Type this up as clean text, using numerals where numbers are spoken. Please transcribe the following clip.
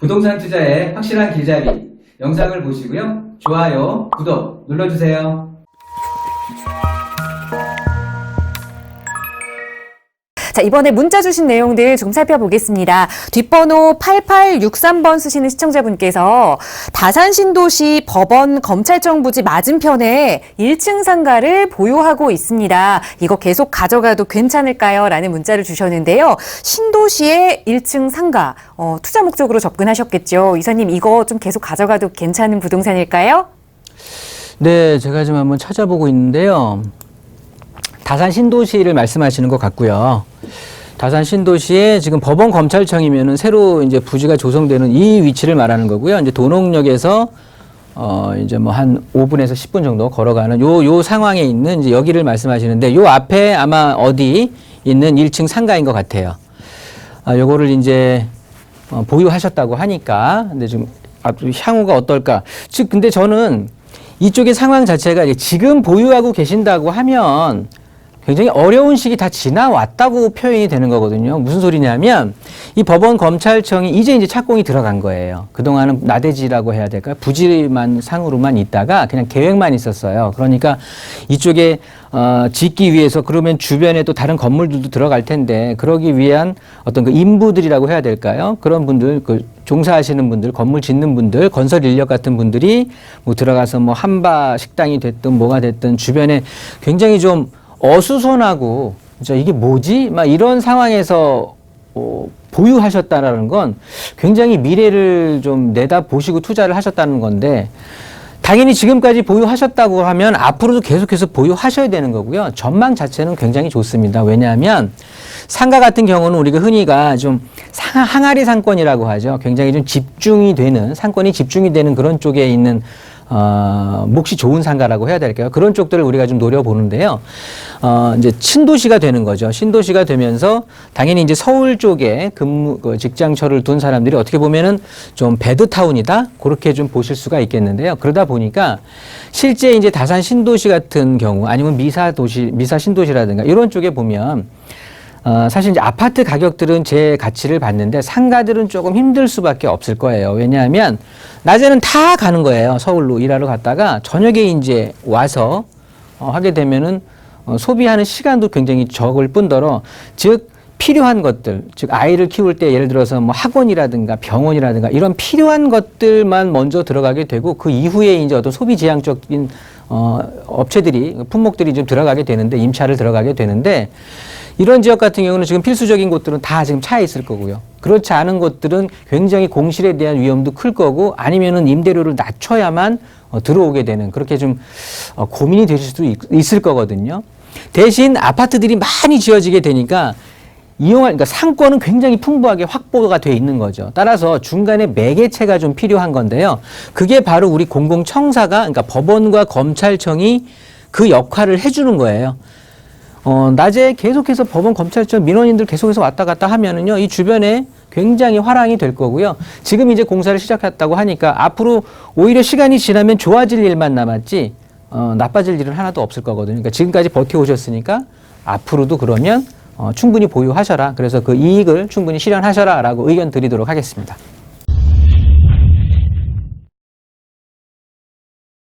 부동산 투자의 확실한 길잡이 영상을 보시고요. 좋아요, 구독 눌러주세요. 자, 이번에 문자 주신 내용들 좀 살펴보겠습니다. 뒷번호 8863번 쓰시는 시청자분께서 다산신도시 법원 검찰청 부지 맞은편에 1층 상가를 보유하고 있습니다. 이거 계속 가져가도 괜찮을까요? 라는 문자를 주셨는데요. 신도시의 1층 상가, 투자 목적으로 접근하셨겠죠. 이사님, 이거 좀 계속 가져가도 괜찮은 부동산일까요? 네, 제가 지금 한번 찾아보고 있는데요. 다산 신도시를 말씀하시는 것 같고요. 다산 신도시에 지금 법원 검찰청이면은 새로 이제 부지가 조성되는 이 위치를 말하는 거고요. 이제 도농역에서 이제 뭐 한 5분에서 10분 정도 걸어가는 요 상황에 있는 이제 여기를 말씀하시는데 요 앞에 아마 어디 있는 1층 상가인 것 같아요. 요거를 이제 보유하셨다고 하니까 근데 지금 향후가 어떨까? 즉 근데 저는 이쪽의 상황 자체가 지금 보유하고 계신다고 하면 굉장히 어려운 시기 다 지나왔다고 표현이 되는 거거든요. 무슨 소리냐면 이 법원 검찰청이 이제 착공이 들어간 거예요. 그동안은 나대지라고 해야 될까요? 부지만 상으로만 있다가 그냥 계획만 있었어요. 그러니까 이쪽에 짓기 위해서 그러면 주변에 또 다른 건물들도 들어갈 텐데 그러기 위한 어떤 그 인부들이라고 해야 될까요? 그런 분들 그 종사하시는 분들, 건물 짓는 분들, 건설 인력 같은 분들이 뭐 들어가서 뭐 한바 식당이 됐든 뭐가 됐든 주변에 굉장히 좀 어수선하고 진짜 이게 뭐지? 막 이런 상황에서 보유하셨다라는 건 굉장히 미래를 좀 내다보시고 투자를 하셨다는 건데 당연히 지금까지 보유하셨다고 하면 앞으로도 계속해서 보유하셔야 되는 거고요. 전망 자체는 굉장히 좋습니다. 왜냐하면 상가 같은 경우는 우리가 흔히가 좀 항아리 상권이라고 하죠. 굉장히 좀 집중이 되는, 상권이 집중이 되는 그런 쪽에 있는 몫이 좋은 상가라고 해야 될까요? 그런 쪽들을 우리가 좀 노려보는데요. 이제 신도시가 되는 거죠. 신도시가 되면서 당연히 이제 서울 쪽에 직장처를 둔 사람들이 어떻게 보면은 좀 배드타운이다? 그렇게 좀 보실 수가 있겠는데요. 그러다 보니까 실제 이제 다산 신도시 같은 경우 아니면 미사 신도시라든가 이런 쪽에 보면 사실 이제 아파트 가격들은 제 가치를 봤는데 상가들은 조금 힘들 수밖에 없을 거예요. 왜냐하면 낮에는 다 가는 거예요. 서울로 일하러 갔다가 저녁에 이제 와서 하게 되면은 소비하는 시간도 굉장히 적을 뿐더러 즉 필요한 것들, 즉 아이를 키울 때 예를 들어서 뭐 학원이라든가 병원이라든가 이런 필요한 것들만 먼저 들어가게 되고 그 이후에 이제 어떤 소비 지향적인 업체들이 품목들이 좀 들어가게 되는데 임차를 들어가게 되는데 이런 지역 같은 경우는 지금 필수적인 곳들은 다 지금 차에 있을 거고요. 그렇지 않은 곳들은 굉장히 공실에 대한 위험도 클 거고 아니면은 임대료를 낮춰야만 들어오게 되는 그렇게 좀 고민이 되실 수도 있을 거거든요. 대신 아파트들이 많이 지어지게 되니까 그러니까 상권은 굉장히 풍부하게 확보가 돼 있는 거죠. 따라서 중간에 매개체가 좀 필요한 건데요. 그게 바로 우리 공공청사가, 그러니까 법원과 검찰청이 그 역할을 해주는 거예요. 낮에 계속해서 법원, 검찰청, 민원인들 계속해서 왔다 갔다 하면은요, 이 주변에 굉장히 화랑이 될 거고요. 지금 이제 공사를 시작했다고 하니까 앞으로 오히려 시간이 지나면 좋아질 일만 남았지, 나빠질 일은 하나도 없을 거거든요. 그러니까 지금까지 버텨오셨으니까 앞으로도 그러면 충분히 보유하셔라. 그래서 그 이익을 충분히 실현하셔라 라고 의견 드리도록 하겠습니다.